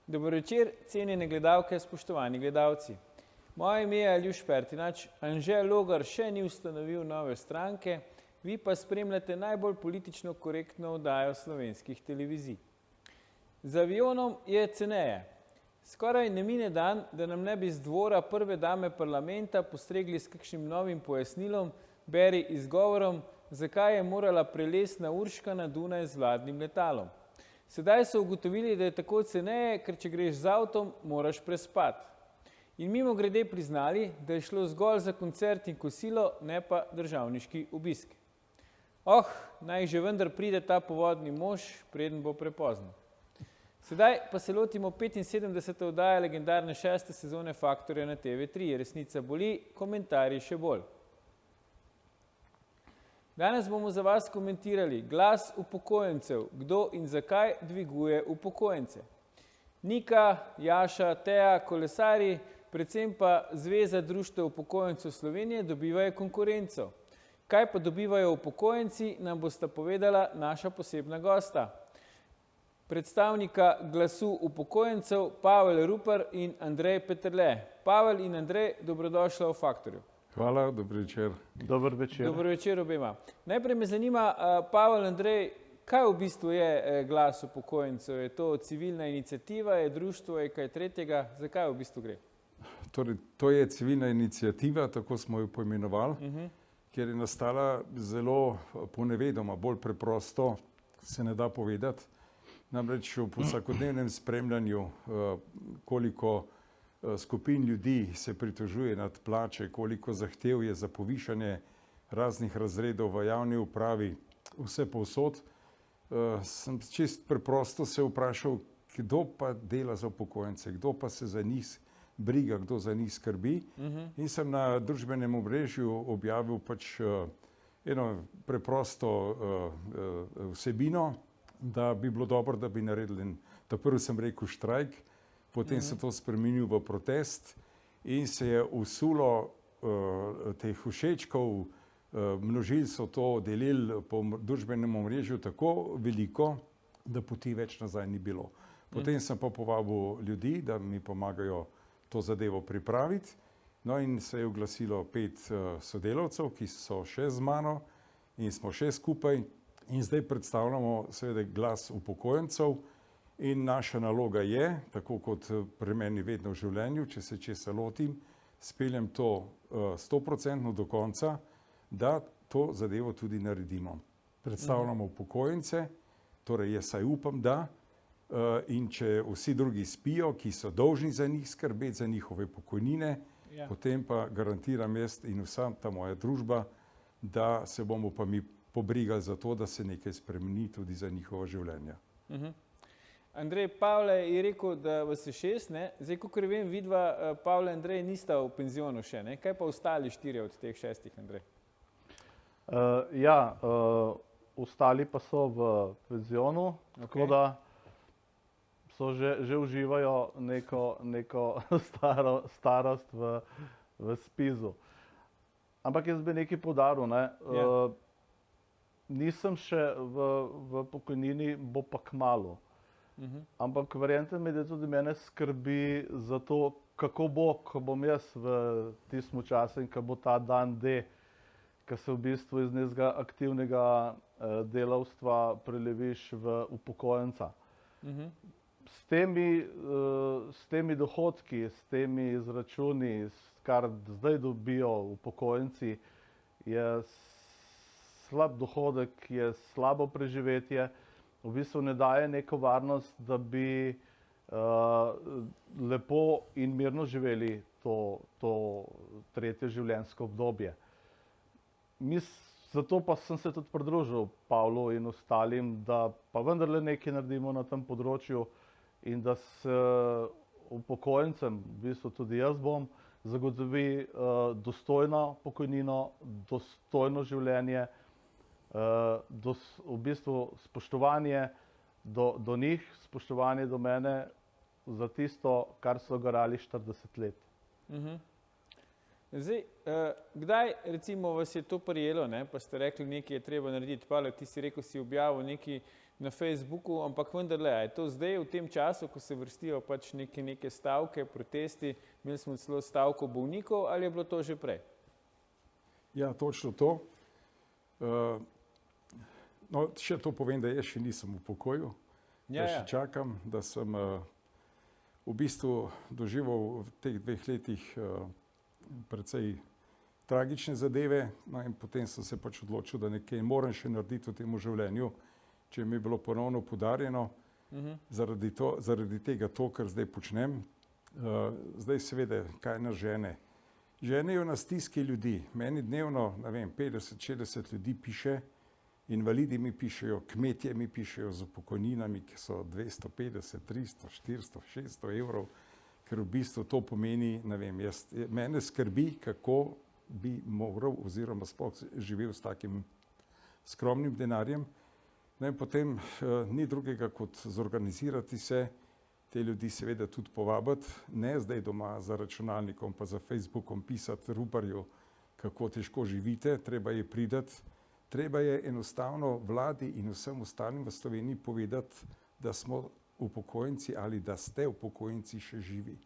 Dober večer, cenjene gledalke, spoštovani gledalci. Moje ime je Aljuš Pertinač, Anže Logar še ni ustanovil nove stranke, vi pa spremljate najbolj politično korektno oddajo slovenskih televizij. Z avionom je ceneje. Skoraj ne mine dan, da nam ne bi z dvora prve dame parlamenta postregli s kakšnim novim pojasnilom, beri izgovorom, zakaj je morala prelestna Urška na Dunaj z vladnim letalom. Sedaj so ugotovili, da je tako ceneje, ker če greš z avtom, moraš prespati. In mimogrede priznali, da je šlo zgolj za koncert in kosilo, ne pa državniški obisk. Naj že vendar pride ta povodni mož, preden bo prepozno. Sedaj pa se lotimo 75. oddaje legendarne 6. sezone Faktorja na TV3. Resnica boli, komentarji še bolj. Danes bomo za vas komentirali glas upokojencev, kdo in zakaj dviguje upokojence. Nika, Jaša, Teja, kolesarji, predvsem pa Zveza društev upokojencev Slovenije dobivajo konkurenco. Kaj pa dobivajo upokojenci, nam bosta povedala naša posebna gosta. Predstavnika glasu upokojencev Pavel Rupar in Andrej Peterle. Pavel in Andrej, dobrodošla v Faktorju. Hvala, dober večer. Dober večer. Dober večer obema. Najprej me zanima, Pavel, Andrej, kaj v bistvu je glas upokojencev? Je to civilna iniciativa, je društvo, je kaj tretjega? Zakaj v bistvu gre? Torej, to je civilna iniciativa, tako smo jo poimenovali, ker je nastala zelo ponevedoma, bolj preprosto se ne da povedati. Namreč v vsakodnevnem spremljanju, koliko skupin ljudi se pritožuje nad plače, koliko zahtev je za povišanje raznih razredov v javni upravi, vse povsod, sem čist preprosto se vprašal, kdo pa dela za upokojence, kdo pa se za njih briga, kdo za njih skrbi. In sem na družbenem omrežju objavil pač eno preprosto vsebino, da bi bilo dobro, da bi naredili, prvi sem rekel štrajk, potem se to spremenil v protest in se je usulo teh všečkov, množili so to, delili po družbenem omrežju tako veliko, da poti več nazaj ni bilo. Potem sem pa povabil ljudi, da mi pomagajo to zadevo pripraviti. No in se je oglasilo 5 sodelavcev, ki so še z mano in smo še skupaj in zdaj predstavljamo seveda glas upokojencev. In naša naloga je, tako kot pri meni vedno v življenju, če se česa lotim, speljem to 100% do konca, da to zadevo tudi naredimo. Predstavljamo upokojence, torej jaz saj upam, da, in če vsi drugi spijo, ki so dolžni za njih skrbeti, za njihove pokojnine, potem pa garantiram jaz in vsa ta moja družba, da se bomo pa mi pobrigali za to, da se nekaj spremeni tudi za njihova življenja. Andrej, Pavle je rekel, da vas je 6, ne? Zdaj, kakor vem, vidva, Pavle, Andrej, nista v penzionu še, ne? Kaj pa ostali 4 od teh 6, Andrej? Ostali pa so v penzionu, tako da so že uživajo neko starost v spizu. Ampak jaz bi nekaj poudaril, ne? Nisem še v pokojnini, bo pa kmalu. Ampak verjemite mi, da tudi mene skrbi za to, kako bo, ko bom jaz v tistem času in ko bo ta dan D, ko se v bistvu iz nekega aktivnega delavstva preleviš v upokojenca. S temi dohodki, s temi izračuni, kar zdaj dobijo upokojenci, je slab dohodek, je slabo preživetje, v bistvu ne daje neko varnost, da bi lepo in mirno živeli to tretje življenjsko obdobje. Zato pa sem se tudi pridružil Pavlu in ostalim, da pa vendarle nekaj naredimo na tem področju in da se upokojencem, v bistvu tudi jaz bom, zagotovi dostojno pokojnino, dostojno življenje, v bistvu spoštovanje do njih, spoštovanje do mene za tisto, kar so garali 40 let. Zdaj, kdaj recimo vas je to prijelo, ne? Pa ste rekli, nekaj je treba narediti. Pavel, ti si rekel, si objavil nekaj na Facebooku, ampak vendarle, je to zdaj v tem času, ko se vrstijo pač neke stavke, protesti, imeli smo celo stavko bolnikov, ali je bilo to že prej? Ja, točno to. No, še to povem, da jaz še nisem v pokoju. Ja, Še čakam, da sem v bistvu doživel v teh 2 letih precej tragične zadeve, no in potem sem se pač odločil, da nekaj moram še narediti v tem življenju, če mi je bilo ponovno podarjeno, zaradi tega to, kar zdaj počnem. Zdaj seveda, kaj nas žene? Ženejo nas stiske ljudi. Meni dnevno, ne vem, 50-60 ljudi piše, invalidi mi pišejo, kmetje mi pišejo z pokojninami, ki so 250, 300, 400, 600 evrov, ker v bistvu to pomeni, ne vem, mene skrbi, kako bi moral oziroma sploh živel s takim skromnim denarjem. No in potem ni drugega kot zorganizirati se, te ljudi seveda tudi povabiti, ne zdaj doma za računalnikom pa za Facebookom pisati Ruparju, kako težko živite, treba je pridati, treba je enostavno vladi in vsem ostalim v Sloveniji povedati, da smo upokojenci ali da ste upokojenci še živi.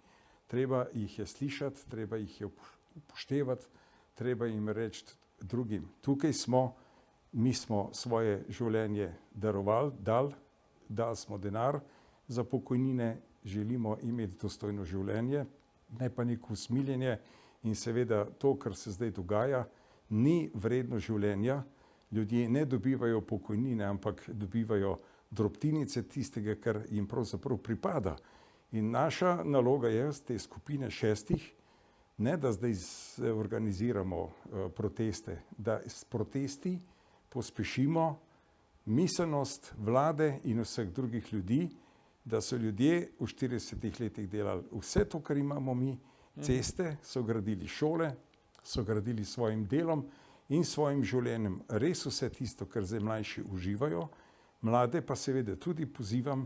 Treba jih je slišati, treba jih je upoštevati, treba jim reči drugim. Tukaj smo, mi smo svoje življenje darovali, dali smo denar za pokojnine, želimo imeti dostojno življenje, ne pa neko usmiljenje in seveda to, kar se zdaj dogaja, ni vredno življenja. Ljudje ne dobivajo pokojnine, ampak dobivajo drobtinice tistega, kar jim pravzaprav pripada. In naša naloga je z te skupine 6, ne da zdaj organiziramo proteste, da s protesti pospešimo miselnost vlade in vseh drugih ljudi, da so ljudje v 40 letih delali vse to, kar imamo mi, ceste, so gradili šole, so gradili svojim delom in svojim življenjem res vse tisto, kar zdaj mlajši uživajo. Mlade pa seveda tudi pozivam,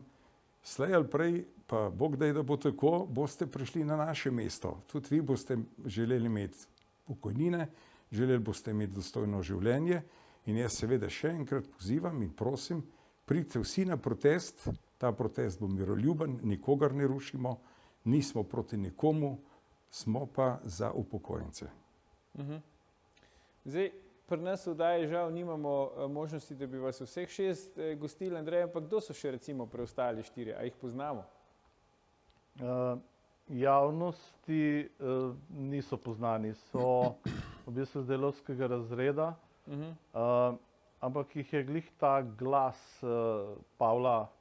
slej ali prej, pa Bog daj, da bo tako, boste prišli na naše mesto. Tudi vi boste želeli imeti pokojnine, želeli boste imeti dostojno življenje in jaz seveda še enkrat pozivam in prosim, pridite vsi na protest, ta protest bo miroljuben, nikogar ne rušimo, nismo proti nikomu, smo pa za upokojence. Zdaj, pri nas v oddaji žal nimamo možnosti, da bi vas vseh 6 gostili, Andrej, ampak kdo so še recimo preostali 4, a jih poznamo? Javnosti niso poznani, so v bistvu z delavskega razreda, ampak jih je glih ta glas Pavla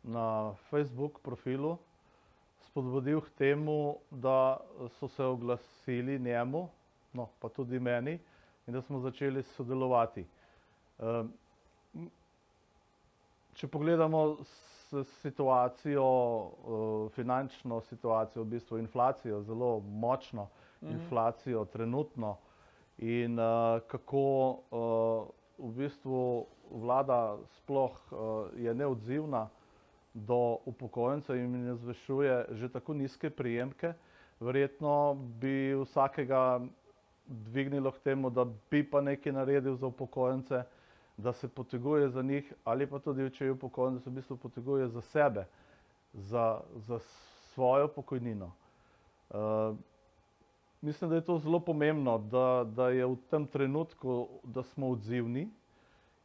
na Facebook profilu spodbudil k temu, da so se oglasili njemu, no pa tudi meni, in da smo začeli sodelovati. Če pogledamo situacijo, finančno situacijo, v bistvu inflacijo, zelo močno inflacijo trenutno in kako v bistvu vlada sploh je neodzivna do upokojencev in ne zvišuje že tako nizke prejemke, verjetno bi vsakega dvignilo k temu, da bi pa nekaj naredil za upokojence, da se poteguje za njih, ali pa tudi, če je upokojenec, v bistvu poteguje za sebe, za svojo pokojnino. Mislim, da je to zelo pomembno, da je v tem trenutku, da smo odzivni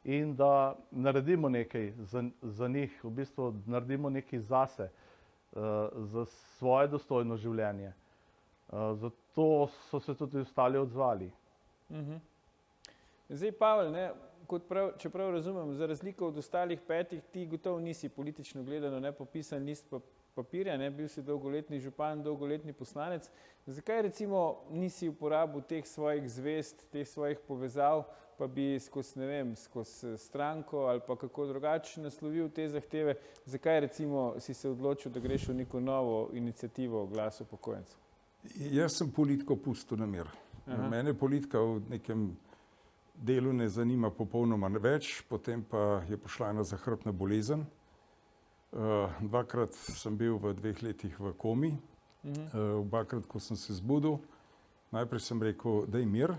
in da naredimo nekaj za njih, v bistvu naredimo nekaj zase, za svoje dostojno življenje. Zato so se tudi ostali odzvali. Zdaj, Pavel, če prav razumem, za razliko od ostalih 5, ti gotovo nisi politično gledano nepopisan list papirja, bil si dolgoletni župan, dolgoletni poslanec. Zakaj recimo nisi uporabil teh svojih zvest, teh svojih povezav, pa bi skozi stranko ali pa kako drugače naslovil te zahteve? Zakaj recimo si se odločil, da greš v neko novo inicijativo Glas upokojencev? Jaz sem politiko pustil na mir. Mene politika v nekem delu ne zanima popolnoma več, potem pa je prišla ena zahrbtna bolezen. 2-krat sem bil v 2 letih v komi, 2-krat, ko sem se zbudil. Najprej sem rekel, daj mir,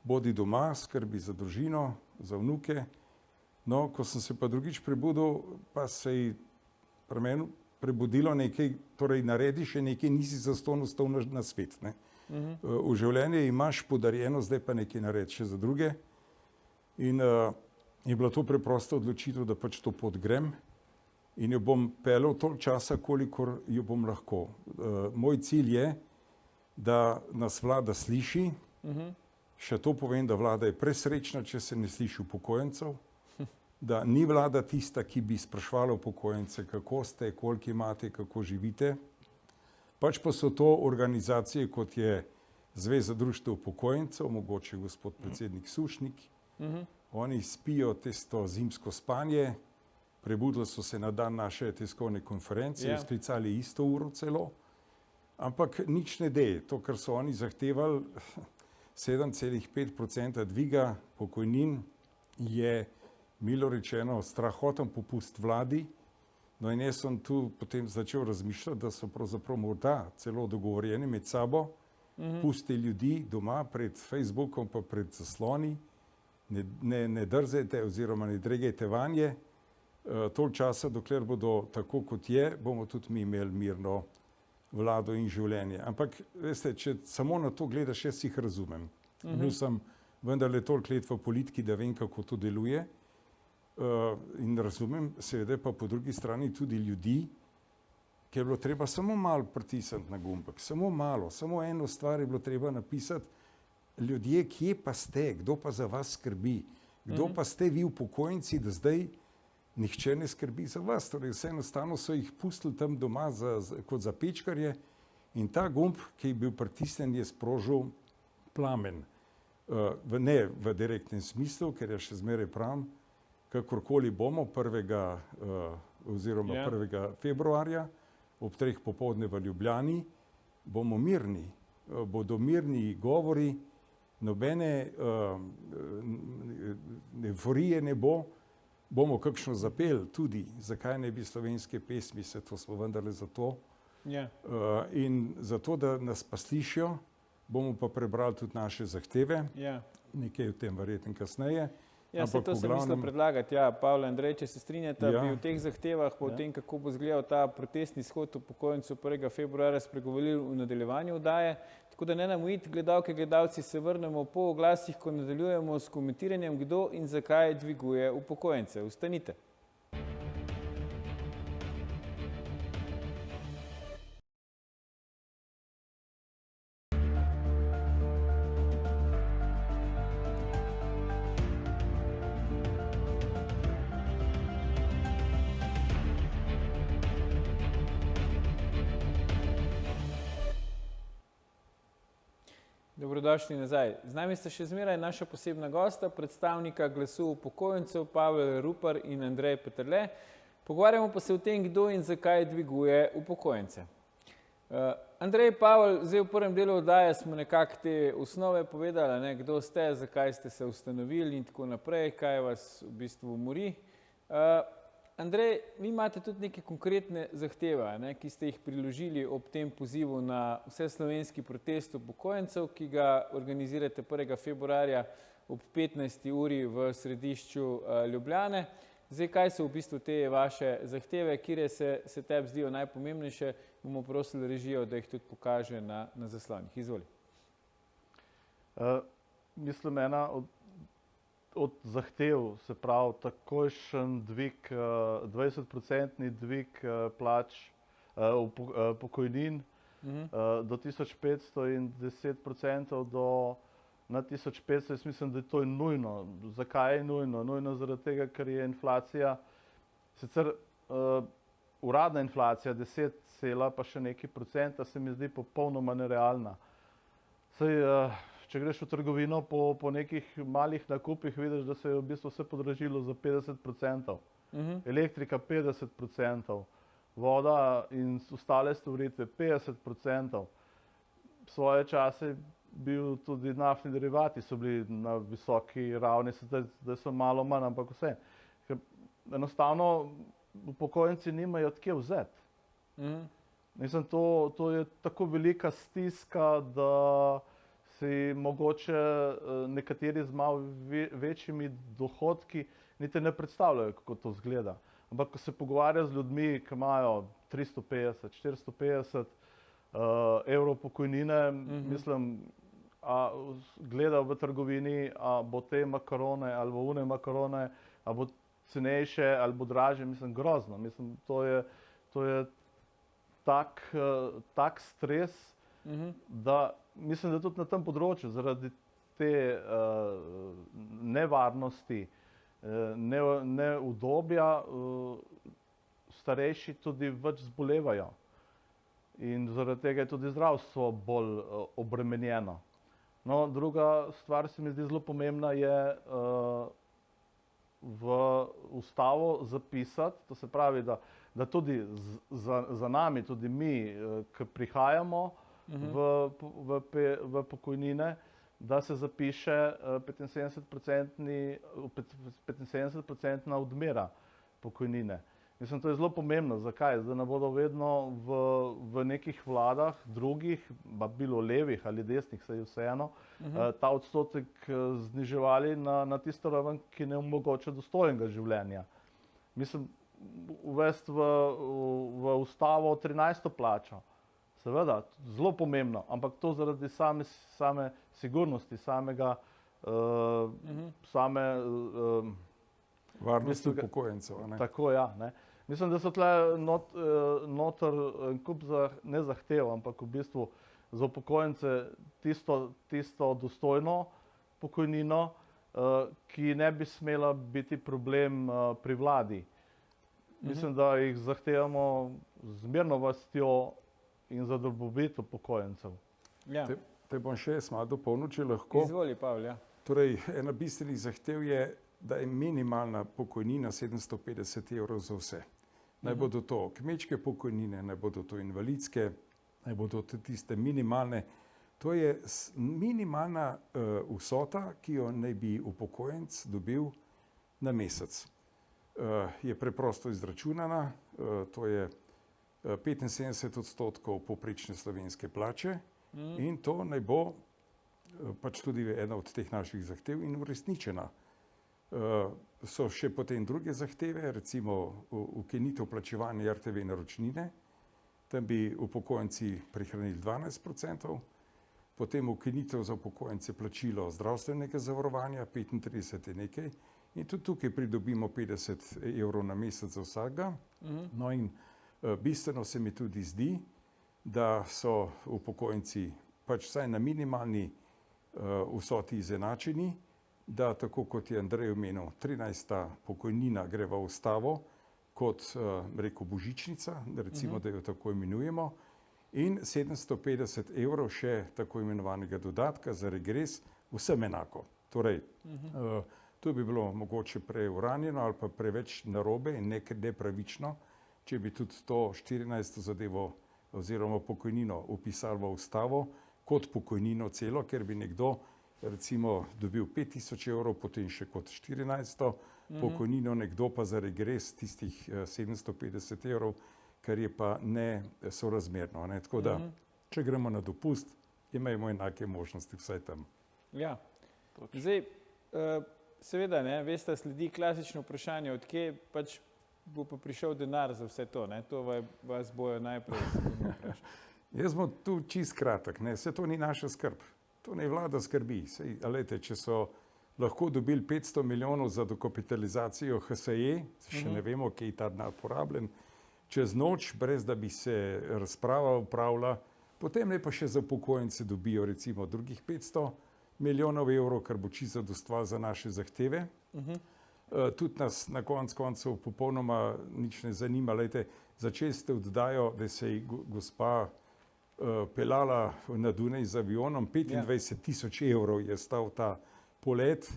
bodi doma, skrbi za družino, za vnuke. No, ko sem se pa drugič prebudil, pa se je pri meni prebudilo nekaj, torej naredi še nekaj, nisi zastonj ostal na svet. Ne? V življenju imaš podarjeno, zdaj pa nekaj naredi še za druge. In je bila to preprosta odločitev, da pač to pot grem in jo bom peljal toliko časa, kolikor jo bom lahko. Moj cilj je, da nas vlada sliši. Še to povem, da vlada je presrečna, če se ne sliši upokojencev. Da ni vlada tista, ki bi spraševala upokojence, kako ste, koliko imate, kako živite. Pač pa so to organizacije, kot je Zveza društev upokojencev, mogoče gospod predsednik Sušnik. Oni spijo tisto zimsko spanje, prebudili so se na dan naše tiskovne konference, sklicali isto uro celo, ampak nič ne de. To, kar so oni zahtevali, 7,5% dviga pokojnin, je milo rečeno strahoten popust vladi. No in jaz sem tu potem začel razmišljati, da so pravzaprav morda celo dogovorjeni med sabo, pusti ljudi doma pred Facebookom pa pred zasloni, ne drzajte oziroma ne dregajte vanje, toliko časa, dokler bodo tako kot je, bomo tudi mi imeli mirno vlado in življenje. Ampak veste, če samo na to gledaš, jaz jih razumem. Bil sem vendarle toliko let v politiki, da vem, kako to deluje. In razumem, seveda pa po drugi strani tudi ljudi, ki je bilo treba samo malo pritisniti na gumbek, samo malo, samo eno stvar je bilo treba napisati. Ljudje, kje pa ste, kdo pa za vas skrbi, kdo pa ste vi upokojenci, da zdaj nihče ne skrbi za vas. Torej vse enostavno so jih pustili tam doma kot za pečkarje in ta gumb, ki je bil pritisnjen, je sprožil plamen. Ne v direktnem smislu, ker je še zmeraj pravim, kakorkoli bomo 1. februarja ob 3 popoldne v Ljubljani, bomo mirni, bodo mirni govori, nobene euforije ne bo, bomo kakšno zapel tudi, zakaj ne bi slovenske pesmi, se to smo vendarle za to. In zato, da nas pa slišijo, bomo pa prebrali tudi naše zahteve, nekaj o tem verjetno kasneje. Ja, se to sem mislil predlagati. Ja, Pavel, Andrej, če se strinjate, bi v teh zahtevah, po tem, kako bo izgledal ta protestni shod upokojencev 1. februarja, spregovorili v nadaljevanju oddaje. Tako da ne nam uiti, gledalke, gledalci, se vrnemo po oglasih, ko nadaljujemo s komentiranjem, kdo in zakaj dviguje upokojence. Ostanite. Dobrodošli nazaj. Z nami sta še zmeraj naša posebna gosta, predstavnika Glasu upokojencev, Pavel Rupar in Andrej Peterle. Pogovarjamo pa se o tem, kdo in zakaj dviguje upokojence. Andrej, Pavel, zdaj v prvem delu oddaje smo nekako te osnove povedali, kdo ste, zakaj ste se ustanovili in tako naprej, kaj vas v bistvu mori. Andrej, vi imate tudi neke konkretne zahteve, ki ste jih priložili ob tem pozivu na vseslovenski protest upokojencev, ki ga organizirate 1. februarja ob 15. uri v središču Ljubljane. Zdaj, kaj so v bistvu te vaše zahteve, kire se tebi zdijo najpomembnejše, bomo prosili režijo, da jih tudi pokaže na zaslonih. Izvoli. Mislim, ena od zahtev, se pravi takojšen dvig, 20% dvig plač, pokojnin do 1500 in 10% na 1500, jaz mislim, da je to nujno. Zakaj je nujno? Nujno zaradi tega, ker je inflacija, sicer uradna inflacija 10, pa še nekaj procenta, se mi zdi popolnoma nerealna. Saj, če greš v trgovino po nekih malih nakupih, vidiš, da se je v bistvu vse podražilo za 50%. Elektrika 50%, voda in ostale storitve 50%. Svoje čase bil tudi naftni derivati, so bili na visoki ravni, zdaj so malo manj, ampak vse. Enostavno upokojenci nimajo od kje vzeti. Mislim, to je tako velika stiska, da si mogoče nekateri z malo večjimi dohodki niti ne predstavljajo, kako to izgleda. Ampak ko se pogovarja z ljudmi, ki imajo 350, 450 evrov pokojnine, mislim, a gleda v trgovini, a bo te makarone ali bo une makarone, a bo cenejše ali bo dražje, mislim, grozno. Mislim, to je tak stres, da mislim, da tudi na tem področju zaradi te nevarnosti, neudobja, starejši tudi več zbolevajo. In zaradi tega je tudi zdravstvo bolj obremenjeno. No, druga stvar se mi zdi zelo pomembna je v ustavo zapisati, to se pravi, da tudi za nami, tudi mi, ki prihajamo v pokojnine, da se zapiše 75% odmera pokojnine. Mislim, to je zelo pomembno. Zakaj? Da ne bodo vedno v nekih vladah, drugih, pa bilo levih ali desnih, saj vseeno, ta odstotek zniževali na tisto raven, ki ne omogoča dostojnega življenja. Mislim, uvesti v ustavo 13. plačo. Seveda, zelo pomembno, ampak to zaradi same sigurnosti, varnosti upokojencev. Tako, ja. Ne. Mislim, da so tle noter en kup ne zahtev, ampak v bistvu za upokojence tisto dostojno pokojnino, ki ne bi smela biti problem pri vladi. Mislim, da jih zahtevamo z mirnostjo in za dobrobit upokojencev. Ja. Te bom še jaz malo dopolnil, če lahko. Izvoli, Pavel, ja. Torej, ena bistvenih zahtev je, da je minimalna pokojnina 750 evrov za vse. Naj bodo to kmečke pokojnine, naj bodo to invalidske, naj bodo to tiste minimalne. To je minimalna vsota, ki jo naj bi upokojenec dobil na mesec. Je preprosto izračunana, to je 75% povprečne slovenske plače in to naj bo pač tudi ena od teh naših zahtev in uresničena. So še potem druge zahteve, recimo ukinitev plačevanja RTV naročnine, tam bi upokojenci prihranili 12%, potem ukinitev za upokojence plačilo zdravstvenega zavarovanja, 35 je nekaj, in tudi tukaj pridobimo 50 evrov na mesec za vsakega. No in bistveno se mi tudi zdi, da so upokojenci pač vsaj na minimalni vsoti izenačeni, da tako kot je Andrej omenil, 13. pokojnina gre v ustavo kot rekel božičnica, recimo, da jo tako imenujemo, in 750 evrov še tako imenovanega dodatka za regres, vsem enako. Torej, to bi bilo mogoče preuranjeno ali pa preveč narobe in nepravično, če bi tudi to 14. zadevo oziroma pokojnino upisali v ustavo kot pokojnino celo, ker bi nekdo recimo dobil 5000 evrov, potem še kot 14. pokojnino, nekdo pa za regres tistih 750 evrov, kar je pa ne sorazmerno. Ne? Tako da, če gremo na dopust, imamo enake možnosti vsaj tam. Ja, zdaj, seveda, ne, veste, sledi klasično vprašanje, od kje pač bo pa prišel denar za vse to, ne? To vas bojo najprej vprašati. Jaz bom tu čist kratek, ne? Vse to ni naša skrb. To ne vlada skrbi. Sej, alejte, če so lahko dobili 500 milijonov za dokapitalizacijo HSE, še ne vemo, kje je ta denar porabljen, čez noč, brez da bi se razprava upravila, potem ne pa še za upokojence dobijo recimo drugih 500 milijonov evrov, kar bo čisto zadostovalo za naše zahteve. Tudi nas na koncu popolnoma nič ne zanima. Lejte, začeli ste oddajo, da se je gospa pelala na Dunaj z avionom, 25 000 evrov je stal ta polet,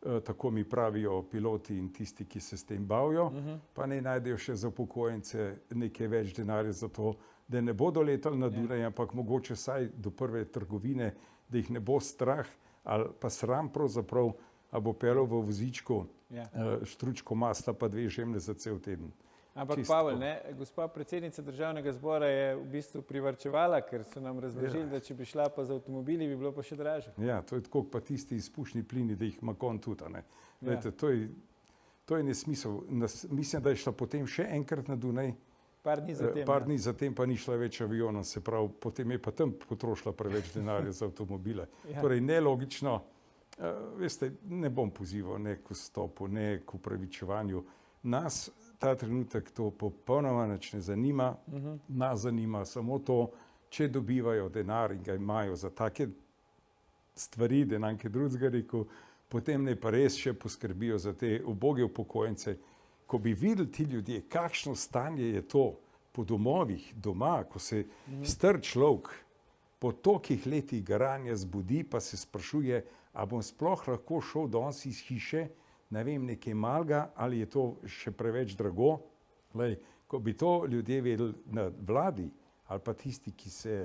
tako mi pravijo piloti in tisti, ki se s tem bavijo, pa ne najdejo še za upokojence nekaj več denarja za to, da ne bodo letali na Dunaj, ampak mogoče vsaj do prve trgovine, da jih ne bo strah ali pa sram pravzaprav, a bo pelal v vozičku štručko masla pa 2 žemlje za cel teden. Ampak Pavel, ne, gospa predsednica državnega zbora je v bistvu privarčevala, ker so nam razložili, da če bi šla pa z avtomobili, bi bilo pa še dražje. Ja, to je tako pa tisti izpušni plini, da jih ima kon tudi. Lejte, To je nesmisel. Mislim, da je šla potem še enkrat na Dunaj, Par dni zatem. par dni zatem pa ni šla več avionom, se pravi, potem je pa tam potrošila preveč denarja za avtomobile. Ja. Torej, nelogično, veste, ne bom pozival ne k vstopu, ne k upravičevanju. Nas ta trenutek to popolnoma nič ne zanima, nas zanima samo to, če dobivajo denar in ga imajo za take stvari, da nam kaj drugega rekel, potem ne pa res še poskrbijo za te uboge upokojence. Ko bi videli ti ljudje, kakšno stanje je to po domovih, doma, ko se star človek po tolikih letih garanja zbudi, pa se sprašuje, a bom sploh lahko šel danes iz hiše, ne vem, nekaj malega, ali je to še preveč drago. Lej, ko bi to ljudje vedeli na vladi, ali pa tisti, ki se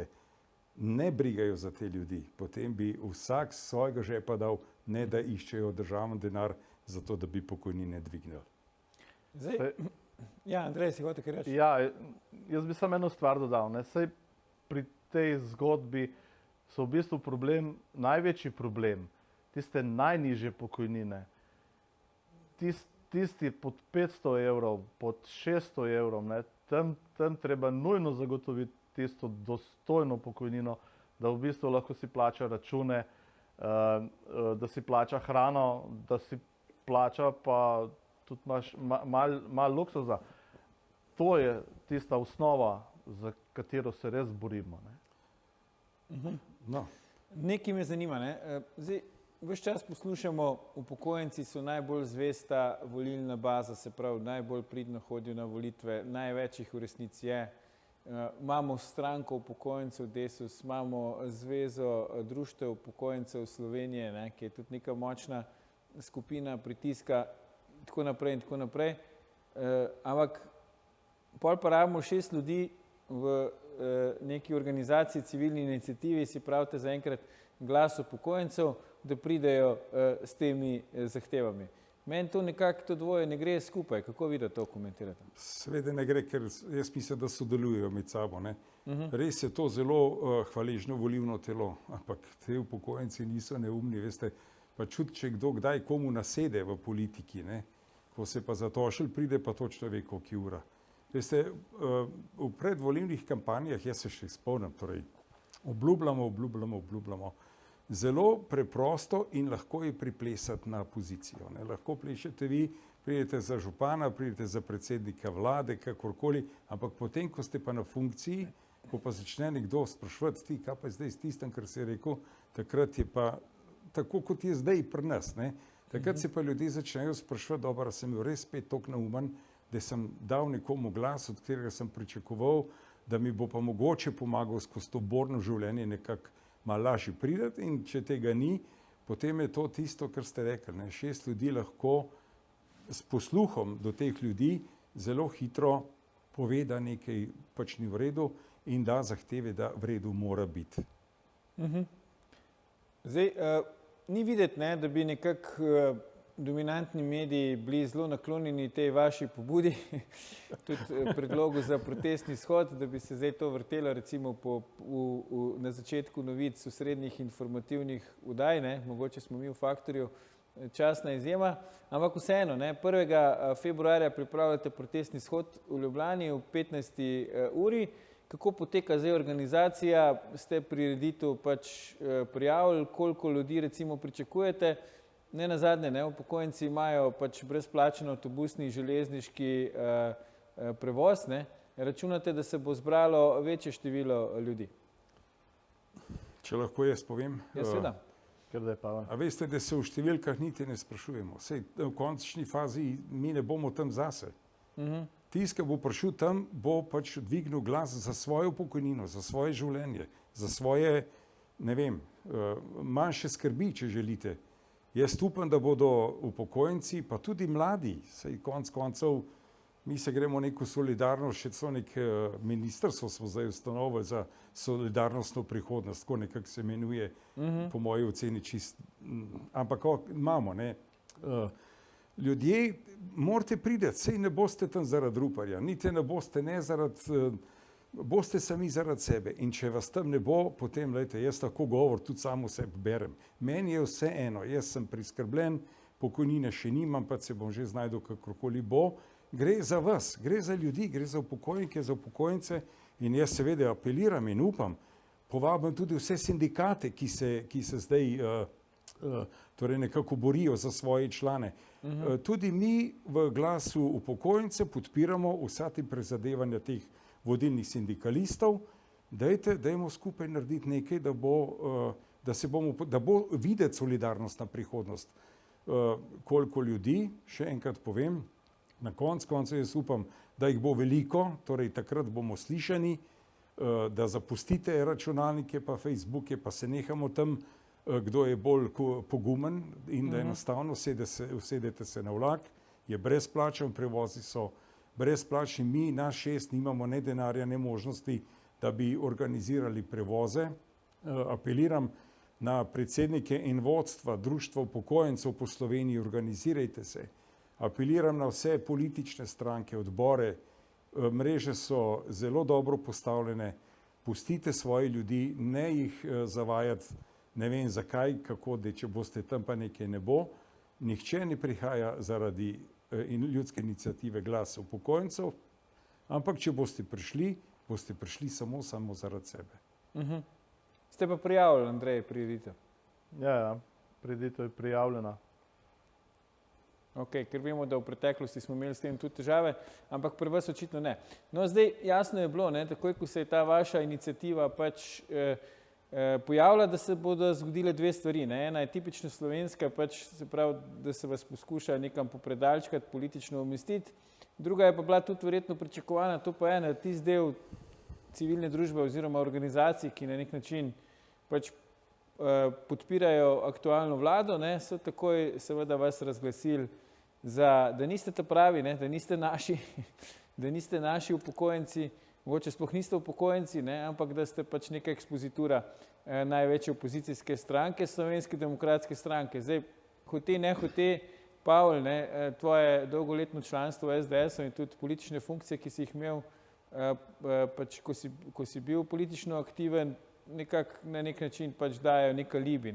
ne brigajo za te ljudi, potem bi vsak svojega žepa dal, ne da iščejo državni denar za to, da bi pokojnine dvignili. Zdaj, ja, Andrej, si hotel kaj reči? Ja, jaz bi samo eno stvar dodal. Ne. Saj pri tej zgodbi so v bistvu največji problem, tiste najnižje pokojnine, tisti pod 500 evrov, pod 600 evrov, ne, tam treba nujno zagotoviti tisto dostojno pokojnino, da v bistvu lahko si plača račune, da si plača hrano, da si plača pa tudi imaš malo luksuza. To je tista osnova, za katero se res borimo. Ne? No. Nekaj me zanima, ne? Zdaj, ves čas poslušamo, upokojenci so najbolj zvesta volilna baza, se pravi, najbolj pridno hodijo na volitve, največ jih v resnici je. Imamo stranko upokojencev Desus, imamo zvezo društev upokojencev Slovenije, ne, ki je tudi neka močna skupina pritiska, tako naprej in tako naprej. Ampak pol pa rabimo 6 ljudi v neki organizaciji, civilni iniciativi, si pravite zaenkrat Glas upokojencev, da pridejo s temi zahtevami. Meni to nekako to dvoje ne gre skupaj. Kako vi da to komentirate? Seveda ne gre, ker jaz mislim, da sodelujejo med sabo. Ne? Res je to zelo hvaležno volilno telo, ampak te upokojenci niso neumni, veste, pa čuti, če kdo kdaj komu nasede v politiki, ne? Ko se pa zatošelj pride, pa točno ve, koliko je ura. Veste, v predvolilnih kampanjah, jaz se še spomnim, torej obljubljamo. Zelo preprosto in lahko je priplesati na pozicijo. Ne? Lahko plešete vi, pridete za župana, pridete za predsednika vlade, kakorkoli, ampak potem, ko ste pa na funkciji, ko pa začne nekdo spraševati, ti, kaj pa je zdaj s tistem, kar si je rekel, takrat je pa tako, kot je zdaj pri nas. Ne? Takrat se pa ljudje začnejo spraševati, dobro, sem bil res spet toliko neumen, da sem dal nekomu glas, od katerega sem pričakoval, da mi bo pa mogoče pomagal skozi to borno življenje nekako malo lažje prideti, in če tega ni, potem je to tisto, kar ste rekli. Ne? 6 ljudi lahko s posluhom do teh ljudi zelo hitro pove, da nekaj pač ni v redu in da zahteve, da v redu mora biti. Zdaj, ni videti, ne, da bi nekako dominantni mediji bili zelo naklonjeni tej vaši pobudi, tudi predlogu za protestni shod, da bi se zdaj to vrtelo recimo na začetku novic v srednjih informativnih oddaj, ne, mogoče smo mi v Faktorju časna izjema, ampak vseeno, ne, 1. februarja pripravljate protestni shod v Ljubljani v 15. uri. Kako poteka zdaj organizacija, ste prireditev pač prijavili, koliko ljudi recimo pričakujete? Ne nazadnje, ne, upokojenci imajo pač brezplačen avtobusni železniški prevoz, ne. Računate, da se bo zbralo večje število ljudi? Če lahko jaz povem. Ja, seveda. A veste, da se v številkah niti ne sprašujemo. Sej v končni fazi mi ne bomo tam zase. Tisti, ki bo prišel tam, bo pač dvignil glas za svojo pokojnino, za svoje življenje, za svoje, ne vem, manjše skrbi, če želite. Jaz upam, da bodo upokojenci, pa tudi mladi, saj konec koncev, mi se gremo neko solidarnost, še celo nek ministrstvo smo zdaj ustanovili za solidarnostno prihodnost, tako nekako se imenuje, po moji oceni čist, ampak imamo, ne. Ljudje morate priti, sej ne boste tam zaradi Ruparja, niti ne boste ne zaradi, boste sami zaradi sebe, in če vas tam ne bo, potem, lejte, jaz tako govor tudi samo sebi berem. Meni je vse eno, jaz sem priskrbljen, pokojnine še nimam, pa se bom že znajdel, kakorkoli bo. Gre za vas, gre za ljudi, gre za upokojenke, za upokojence in jaz seveda apeliram in upam, povabim tudi vse sindikate, ki se zdaj torej nekako borijo za svoje člane. Tudi mi v Glasu upokojencev podpiramo vsa te prizadevanja teh vodilnih sindikalistov. Dajmo skupaj narediti nekaj, da bo videti solidarnost na prihodnost. Koliko ljudi, še enkrat povem, na koncu jaz upam, da jih bo veliko, torej takrat bomo slišani, da zapustite računalnike pa Facebooke, pa se nehamo tam, kdo je bolj pogumen in da enostavno usedete se na vlak, je brezplačen, prevozi so brezplačni, mi, naš 6, nimamo ne denarja, ne možnosti, da bi organizirali prevoze. Apeliram na predsednike in vodstva Društva upokojencev po Sloveniji, organizirajte se. Apeliram na vse politične stranke, odbore, mreže so zelo dobro postavljene, pustite svoje ljudi, ne jih zavajati, ne vem zakaj, kako, da če boste tam pa nekaj ne bo. Nihče ne prihaja zaradi ljudske iniciative Glas upokojencev, ampak če boste prišli samo zaradi sebe. Ste pa prijavili, Andrej, prireditev? Ja, prireditev je prijavljena. Ok, ker vemo, da v preteklosti smo imeli s tem tudi težave, ampak pri vas očitno ne. No, zdaj jasno je bilo, takoj, ko se je ta vaša iniciativa pač pojavila, da se bodo zgodile dve stvari. Ena je tipično slovenska, pač se pravi, da se vas poskuša nekam popredalčkati, politično umestiti. Druga je pa bila tudi verjetno pričakovana, to pa je tisti del civilne družbe oziroma organizacij, ki na nek način pač podpirajo aktualno vlado, so takoj seveda vas razglasili, da niste ta pravi, da niste naši upokojenci, mogoče sploh niste upokojenci, ampak da ste pač neka ekspozitura največje opozicijske stranke, Slovenske demokratske stranke. Zdaj, hote, ne hote, Pavel, tvoje dolgoletno članstvo v SDS-u in tudi politične funkcije, ki si jih imel, pač, ko si bil politično aktiven, na nek način pač dajo nek alibi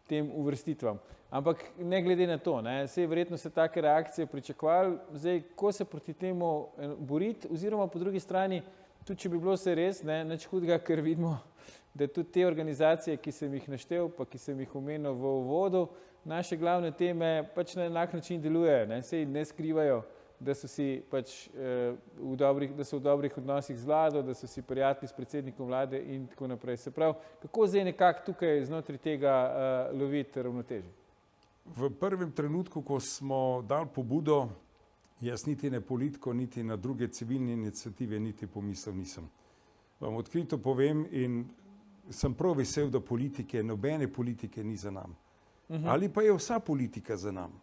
tem uvrstitvam. Ampak ne glede na to, saj verjetno se take reakcije pričakovali, zdaj, ko se proti temu boriti, oziroma po drugi strani, tudi če bi bilo vse res, nič hudega, ker vidimo, da tudi te organizacije, ki sem jih naštel, pa ki sem jih omenil v uvodu, naše glavne teme pač na enak način delujejo, saj ne skrivajo, da so v dobrih odnosih z vlado, da so si prijatelji s predsednikom vlade in tako naprej. Se pravi, kako zdaj nekako tukaj znotraj tega loviti ravnotežje? V prvem trenutku, ko smo dali pobudo, jaz niti na politiko, niti na druge civilne iniciative, niti pomislil nisem. Vam odkrito povem in sem prav vesel, da nobene politike ni za nam. Ali pa je vsa politika za nam.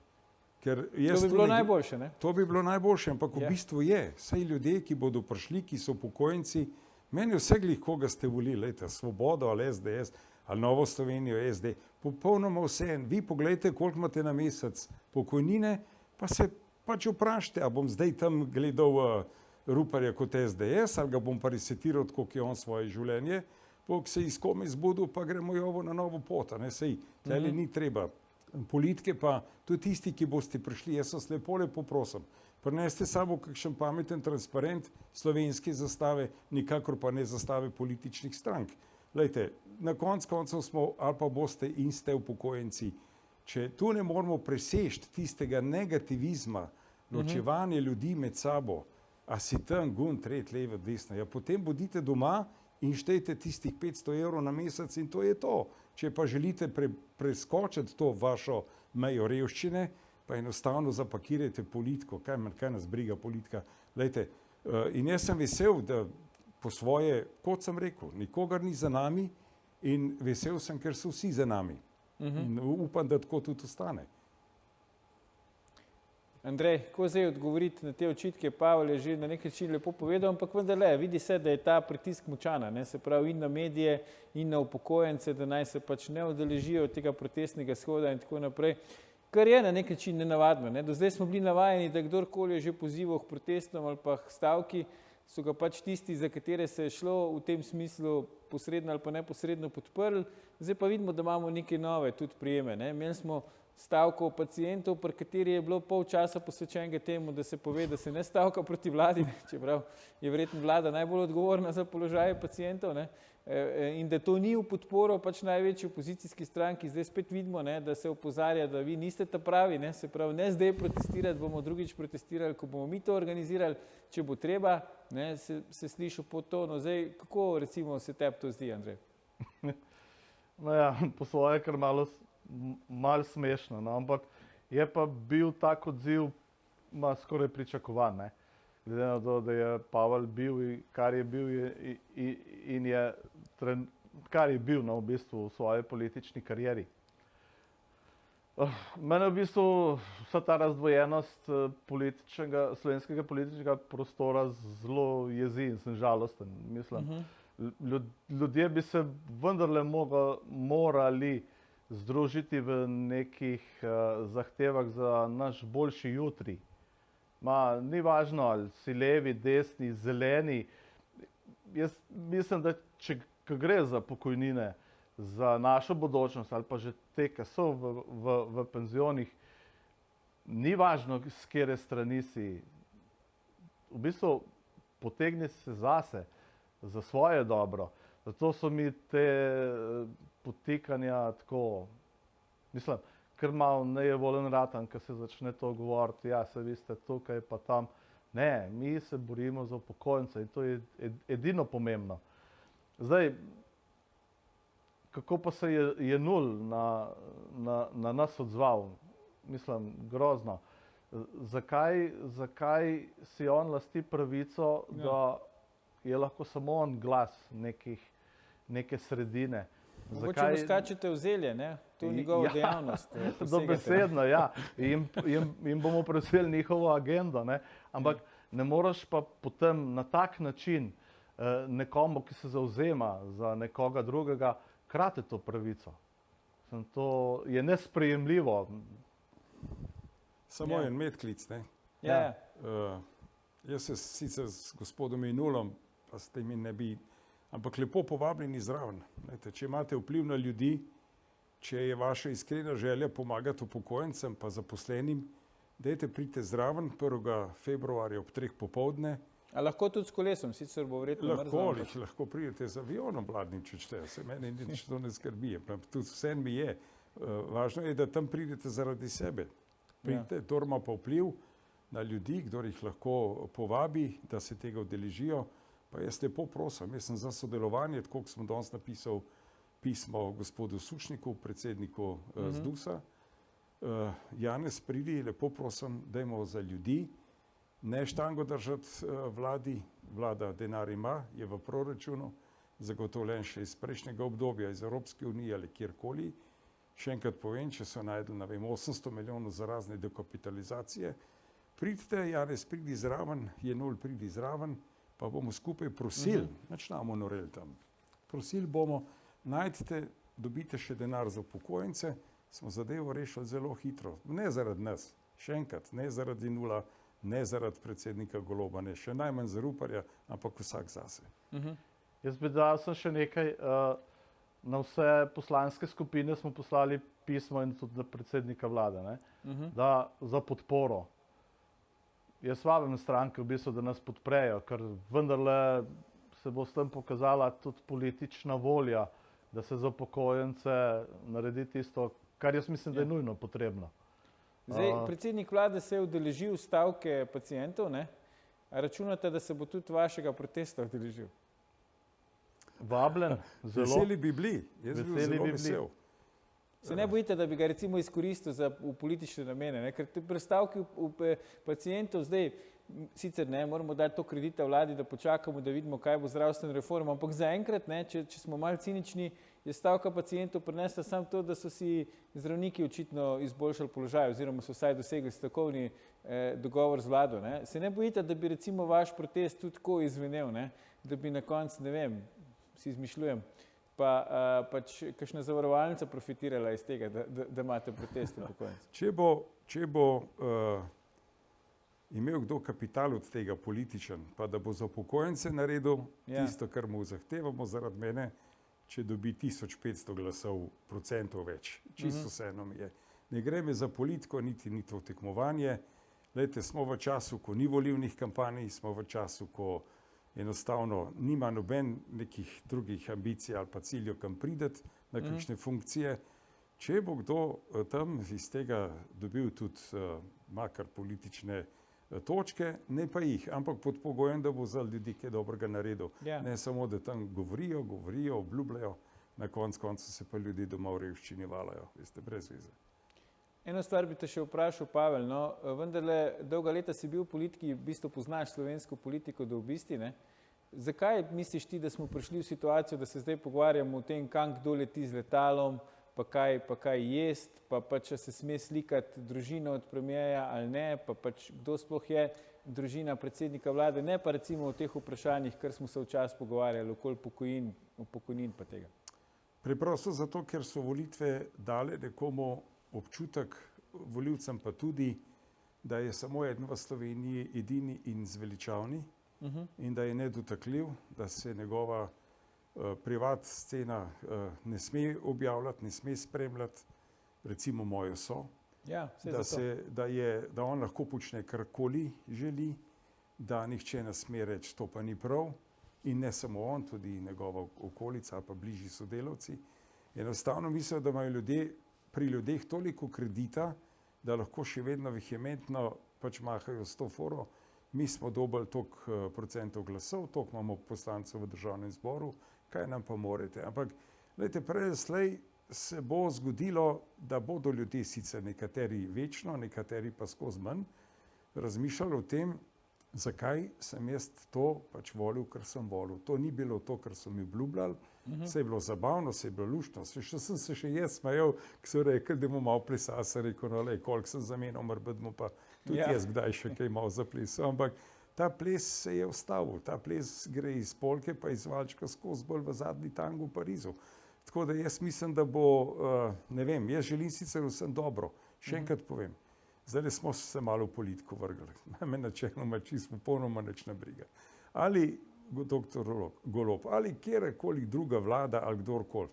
To bi bilo najboljše, ne? To bi bilo najboljše, ampak v bistvu je. Saj ljudje, ki bodo prišli, ki so upokojenci, meni vse glih, koga ste volili, Svobodo ali SDS ali Novo Slovenijo, SD, popolnoma vse. Vi pogledajte, koliko imate na mesec pokojnine, pa se pač vprašajte, a bom zdaj tam gledal Ruparja kot SDS ali ga bom pa resetiral, koliko je on svoje življenje, ko se iz kome zbudil, pa gremo jovo na novo pot. Sej, tlele ni treba. Politike pa, tudi tisti, ki boste prišli, jaz vas lepo prosim, prineste sabo kakšen pameten transparent slovenske zastave, nikakor pa ne zastave političnih strank. Lejte, na koncu smo ali pa boste in ste upokojenci. Če tu ne moramo preseči tistega negativizma, ločevanje ljudi med sabo, a si tam gun, tret, levo, desno, potem bodite doma in štejte tistih 500 evrov na mesec in to je to. Če pa želite preskočiti to vašo mejo revščine, pa enostavno zapakirajte politiko. Kaj nas briga politika? Lejte, in jaz sem vesel, da po svoje, kot sem rekel, nikogar ni za nami in vesel sem, ker so vsi za nami. In upam, da tako tudi ostane. Andrej, kako zdaj odgovoriti na te očitke? Pavel je že na nek način lepo povedal, ampak vendarle, vidi se, da je ta pritisk močan, se pravi in na medije, in na upokojence, da naj se pač ne udeležijo tega protestnega shoda in tako naprej, kar je na nek način nenavadno. Do zdaj smo bili navajeni, da kdorkoli je že pozival k protestom ali pa k stavki, so ga pač tisti, za katere se je šlo v tem smislu posredno ali pa neposredno podprli. Zdaj pa vidimo, da imamo neke nove tudi prijeme. Imeli smo stavko pacijentov, pri kateri je bilo pol časa posvečenega temu, da se pove, da se ne stavka proti vladi, ne, čeprav je verjetno vlada najbolj odgovorna za položaje pacijentov, ne, in da to ni v podporo pač največji opozicijski stranki. Zdaj spet vidimo, ne, da se opozarja, da vi niste ta pravi, ne, se pravi, ne zdaj protestirati, bomo drugič protestirali, ko bomo mi to organizirali, če bo treba, ne, se sliši po to. No, zdaj, kako recimo se tebi to zdi, Andrej? No ja, po svoje kar malo smešno, no, ampak je pa bil tak odziv skoraj pričakovan, ne. Glede na to, da je Pavel bil, kar je bil in je kar je bil, no, v bistvu v svoji politični karieri. Mene v bistvu vsa ta razdvojenost slovenskega političnega prostora zelo jezi in sem žalosten. Mislim, ljudje bi se vendarle morali združiti v nekih zahtevah za naš boljši jutri. Ni važno, ali si levi, desni, zeleni. Jaz mislim, da če gre za pokojnine, za našo bodočnost ali pa že te, ki so v penzionih, ni važno, s katere strani si. V bistvu potegni se zase, za svoje dobro. Zato so mi te potikanja tako, mislim, ker malo nejevoljen ratan, ko se začne to govoriti, ja, se vi ste tukaj pa tam. Ne, mi se borimo za upokojence in to je edino pomembno. Zdaj, kako pa se je Jenull na nas odzval? Mislim, grozno. Zakaj si on lasti pravico, da je lahko samo on glas neke sredine? Mogoče mu skačete v zelje, ne? To je njegova dejavnost. Dobesedno, ja. In bomo prevzeli njihovo agendo, ne? Ampak ne moreš pa potem na tak način nekomu, ki se zavzema za nekoga drugega, krati to pravico. To je nesprejemljivo. Samo en medklic, ne? Ja. Jaz se sicer z gospodom Jenullom, pa s temi ne bi, ampak lepo povabljeni zraven. Če imate vpliv na ljudi, če je vaša iskrena želja pomagati upokojencem pa zaposlenim, dajte pridite zraven 1. februarja ob 3 popoldne. A lahko tudi s kolesom, sicer bo verjetno mrzlo. Lahko pridete z avionom vladnim, če čete, se meni nič to ne skrbi. Tudi vse mi je. Važno je, da tam pridete zaradi sebe. Pridite, kdor ima pa vpliv na ljudi, kdor jih lahko povabi, da se tega udeležijo. Pa jaz lepo prosim, jaz sem za sodelovanje, tako kot sem danes napisal pismo gospodu Sušniku, predsedniku ZDUS-a. Janez, pridi, lepo prosim, dajmo za ljudi, ne štango držati vladi, vlada denar ima, je v proračunu, zagotovljen še iz prejšnjega obdobja, iz Evropske unije ali kjerkoli. Še enkrat povem, če so najdli, ne vem, 800 milijonov za razne dekapitalizacije, pridite, Janez, pridi zraven, Jenull, pridi zraven, pa bomo skupaj prosili, nič namo noreli tam. Prosili bomo, najdite, dobite še denar za upokojence, smo zadevo rešili zelo hitro. Ne zaradi nas, še enkrat, ne zaradi Jenulla, ne zaradi predsednika Goloba, ne še najmanj za Ruparja, ampak vsak zase. Jaz bi dal še nekaj, na vse poslanske skupine smo poslali pismo in tudi na predsednika vlade, ne? Da za podporo. Jaz vabim stranke v bistvu, da nas podprejo, ker vendarle se bo s tem pokazala tudi politična volja, da se za upokojence naredi tisto, kar jaz mislim, da je nujno potrebno. Zdaj, predsednik vlade se je udeležil stavke pacientov, ne? A računate, da se bo tudi vašega protesta udeležil? Vabljen, zelo. Veseli bi bili, jaz bi bil zelo vesel. Se ne bojite, da bi ga recimo izkoristil v politične namene, ne? Ker pri stavki pacientov zdaj, sicer ne, moramo dati to kredita vladi, da počakamo, da vidimo, kaj bo zdravstvena reforma, ampak zaenkrat, ne, če smo malo cinični, je stavka pacientov prinesla samo to, da so si zdravniki očitno izboljšali položaj oziroma so vsaj dosegli stavkovni dogovor z vlado, ne? Se ne bojite, da bi recimo vaš protest tudi tako izvenel, ne? Da bi na koncu, ne vem, si izmišljujem, pa pač kakšna zavarovalnica profitirala iz tega, da imate proteste upokojencev? Če bo imel kdo kapital od tega političen, pa da bo za upokojence naredil tisto, kar mu zahtevamo zaradi mene, če dobi 1500 glasov, procentov več, čisto vseeno mi je. Ne gre mi za politiko, niti ni to tekmovanje. Glejte, smo v času, ko ni volilnih kampanj, smo v času, ko enostavno nima noben nekih drugih ambicij ali pa ciljev, kam prideti na kakšne funkcije. Če bo kdo tam iz tega dobil tudi makar politične točke, ne pa jih, ampak pod pogojem, da bo za ljudi kaj dobrega naredil. Ja. Ne samo, da tam govorijo, obljubljajo, na koncu se pa ljudi doma v revščini valajo, veste, brez veze. Eno stvar bi te še vprašal, Pavel, no, vendarle dolga leta si bil v politiki, v bistvu poznaš slovensko politiko do obisti, ne? Zakaj misliš ti, da smo prišli v situacijo, da se zdaj pogovarjamo o tem, kam kdo leti z letalom, pa kaj jest, pa če se sme slikati družina od premierja ali ne, pa pač kdo sploh je družina predsednika vlade, ne pa recimo o teh vprašanjih, kar smo se včasih pogovarjali, okoli pokojnin pa tega. Preprosto zato, ker so volitve dale nekomu občutek, volivcem pa tudi, da je samo eden v Sloveniji edini in zveličavni in da je nedotakljiv, da se njegova privat scena ne sme objavljati, ne sme spremljati, recimo mojo so, Ja, da on lahko počne karkoli želi, da nihče ne sme reči, to pa ni prav, in ne samo on, tudi njegova okolica ali pa bližji sodelavci. Enostavno mislijo, da imajo pri ljudeh toliko kredita, da lahko še vedno vehementno pač mahajo s to foro. Mi smo dobili toliko procentov glasov, toliko imamo poslancev v državnem zboru, kaj nam pa morete. Ampak, gledajte, prej slej se bo zgodilo, da bodo ljudje sicer nekateri večno, nekateri pa skozi manj, razmišljali o tem, zakaj sem jaz to pač volil, kar sem volil. To ni bilo to, kar so mi obljubljali, se je bilo zabavno, se je bilo luštno. Sem se še jaz smejal, ki so rekli, da bomo malo plesali, sem rekel, no, koliko sem zamenil, morda bomo pa tudi jaz kdaj še kaj malo zaplesal. Ampak ta ples se je ustavil, ta ples gre iz polke pa iz valčka skozi bolj v zadnji tango v Parizu. Tako da jaz mislim, da bo, ne vem, jaz želim sicer vsem dobro, še enkrat povem. Zdaj smo se malo v politiko vrgli, me načeloma čisto popolnoma nič ne briga. Ali doktor Golob, ali kjerkoli druga vlada ali kdorkoli.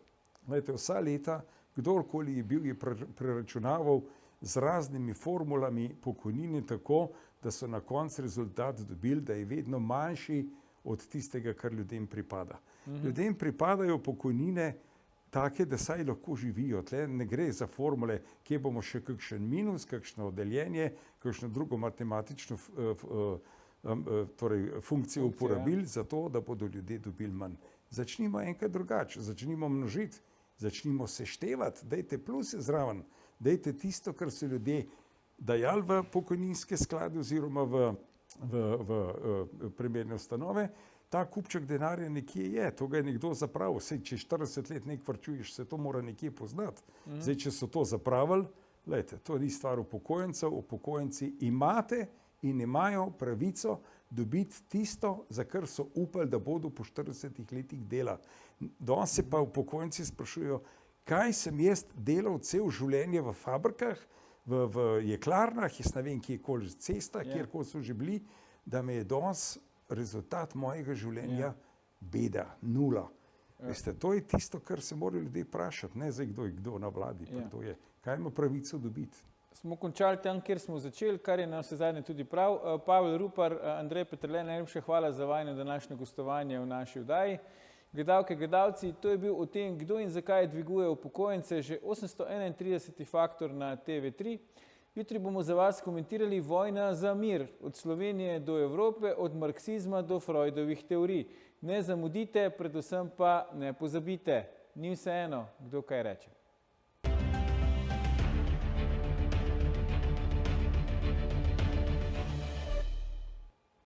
Glejte, vsa leta, kdorkoli je bil, je preračunaval z raznimi formulami pokojnine tako, da so na koncu rezultat dobili, da je vedno manjši od tistega, kar ljudem pripada. Ljudem pripadajo pokojnine take, da saj lahko živijo. Tle ne gre za formule, kje bomo še kakšen minus, kakšno deljenje, kakšno drugo matematično funkcijo uporabili za to, da bodo ljudje dobili manj. Začnimo enkrat drugače, začnimo množiti, začnimo seštevati, dajte pluse zraven, dajte tisto, kar so ljudje dajali v pokojninske sklade oziroma v primerne ustanove. Ta kupček denarja nekje je, to ga je nekdo zapravil. Sej, če 40 let nek varčuješ, se to mora nekje poznati. Zdaj, če so to zapravili, lejte, to ni stvar upokojencev, upokojenci imate in imajo pravico dobiti tisto, za kar so upali, da bodo po 40 letih dela. Danes se pa upokojenci sprašujejo, kaj sem jaz delal cel življenje v fabrikah, v jeklarnah, jaz ne vem, kjerkoli cesta, kjerkoli so že bili, da me je danes rezultat mojega življenja beda, nula. Veste, to je tisto, kar se morajo ljudje vprašati, ne zdaj, kdo je kdo na vladi, pa kdo je, kaj ima pravico dobiti. Smo končali tam, kjer smo začeli, kar je na vse zadnje tudi prav. Pavel Rupar, Andrej Peterle, najlepša hvala za vajino današnje gostovanje v naši oddaji. Gledalke, gledalci, to je bil o tem, kdo in zakaj dviguje upokojence, že 831. faktor na TV3. Jutri bomo za vas komentirali Vojna za mir, od Slovenije do Evrope, od marksizma do Freudovih teorij. Ne zamudite, predvsem pa ne pozabite, ni vseeno, kdo kaj reče.